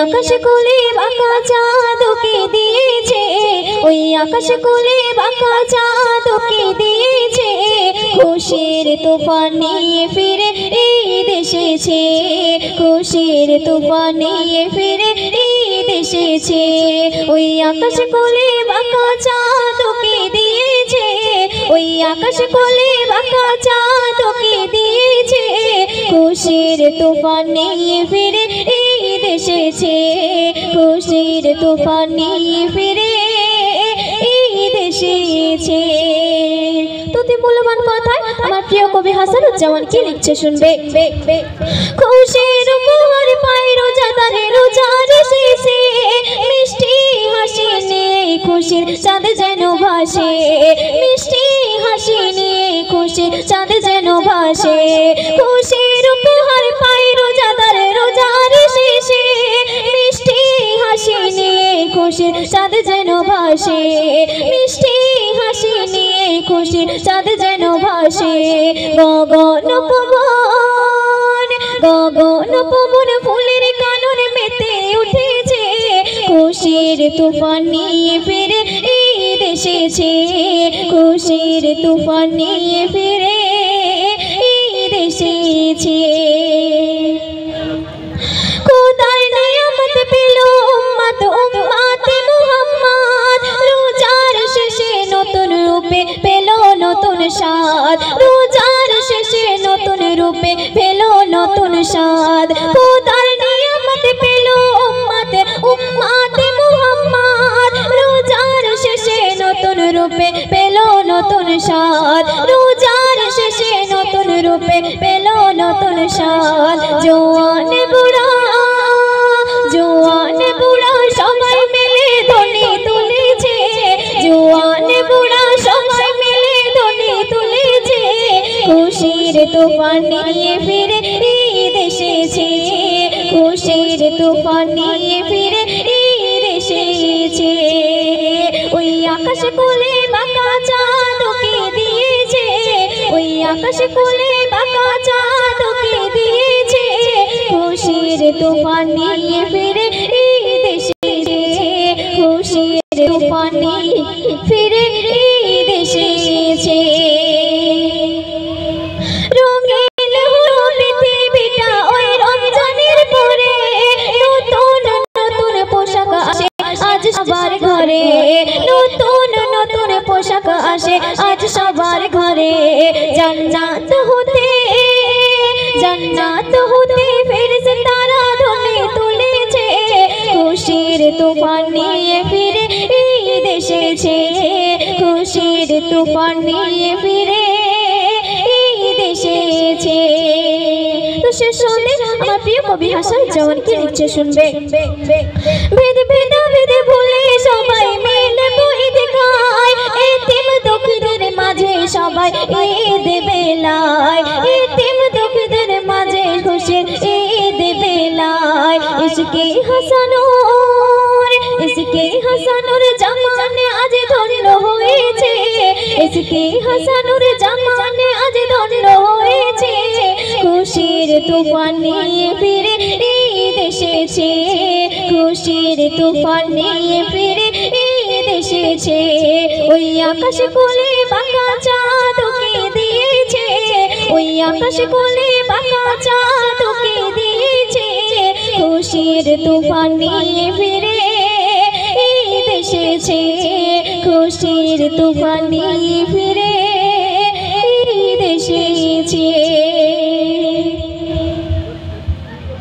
আকাশ কোলে বাঁকা চাঁদকে দিয়েছে, ওই আকাশ কোলে বাঁকা চাঁদকে দিয়েছে, খুশির তুফান নিয়ে ফিরে ঈদ এসেছে, খুশির তুফান নিয়ে ফিরে ঈদ এসেছে। ওই আকাশ কোলে বাঁকা চাঁদকে দিয়েছে, ওই আকাশ কোলে বাঁকা চাঁদকে দিয়েছে, খুশির তুফান নিয়ে ফিরে ঈদ এসেছে, খুশির তুফান নিয়ে ফিরে ঈদ এসেছে। তুতি মূল্যবান কথায় আমার প্রিয় কবি হাসানুজ্জামান কি লিখছে শুনবে। খুশির উপহার পাই রোজাদারে রোজার শেষে, মিষ্টি হাসি নিয়ে খুশির চাঁদ যেন ভাসে, মিষ্টি হাসি নিয়ে খুশির চাঁদ যেন ভাসে। খুশির উপহার পাই রোজাদারে রোজার শেষে, মিষ্টি হাসি নিয়ে খুশির চাঁদ যেন ভাসে, মিষ্টি হাসি নিয়ে খুশির চাঁদ যেন ভাসে। গগন পবন গগন পবন ফুলের কানন মেতে উঠেছে, খুশির তুফান নিয়ে ফিরে ঈদ এসেছে, খুশির তুফান নিয়ে ফিরে ঈদ এসেছে। খোদার নিয়ামত পেল উম্মত উম্মতে মুহাম্মদ, রোজার শেষে নতুন রূপে পেল নতুন স্বাদ, রোজার শেষে নতুন রূপে পেল নতুন স্বাদ। খোদার নিয়ামত পেল উম্মতে উম্মতে মুহাম্মদ, রোজার শেষে নতুন রূপে পেল নতুন স্বাদ, রোজার শেষে নতুন রূপে পেল নতুন স্বাদ। জওয়ান বুড়া জওয়ান বুড়া সবাই মিলে ধ্বনি তুলেছে, জওয়ান বুড়া সবাই মিলে ধ্বনি তুলেছে, খুশির তুফান নিয়ে ফিরে ঈদ এসেছে, খুশির তুফান নিয়ে ফিরে ঈদ এসেছে। ওই আকাশ কোলে বাঁকা চাঁদকে দিয়েছে, ওই আকাশ কোলে বাঁকা চাঁদকে দিয়েছে, খুশির তুফান নিয়ে ফিরে ঈদ এসেছে, খুশির তুফান নিয়ে ফিরে ঈদ এসেছে। রঙিন হলো পৃথিবীটা ওই রমজানের পরে, নতুন নতুন পোশাক আসে আজ সবার ঘরে, নতুন নতুন পোশাক আসে আজ সবার ঘরে। জান্নাত হতে ফেরেশতারা ধ্বনি তুলেছে, খুশির তুফান নিয়ে ফিরে ঈদ এসেছে, খুশির তুফান নিয়ে ফিরে ঈদ এসেছে। তো শেষ হলে আমার প্রিয় কবি হাসানুজ্জামান কি লিখছে শুনবে। ভেদ ভেদে ভুলে সবাই মিলে ঈদ গায়, এতিম দুঃখীদের মাঝে সবাই ঈদ বেলায়, এতিম দুঃখীদের মাঝে খুশির ঈদ বেলায়। ইশকে হাসানুর জামানে আজ ধন্য হয়েছে, ইশকে হাসানুর জামানে আজ ধন্য হয়েছে, খুশির তুফান নিয়ে ফিরে ঈদ এসেছে, খুশির তুফান নিয়ে ফিরে ঈদ এসেছে। ওই আকাশ কোলে বাঁকা চাঁদকে দিয়েছে, ওই আকাশ কোলে বাঁকা চাঁদকে দিয়েছে, খুশির তুফান নিয়ে ফিরে ঈদ এসেছে, খুশির তুফান নিয়ে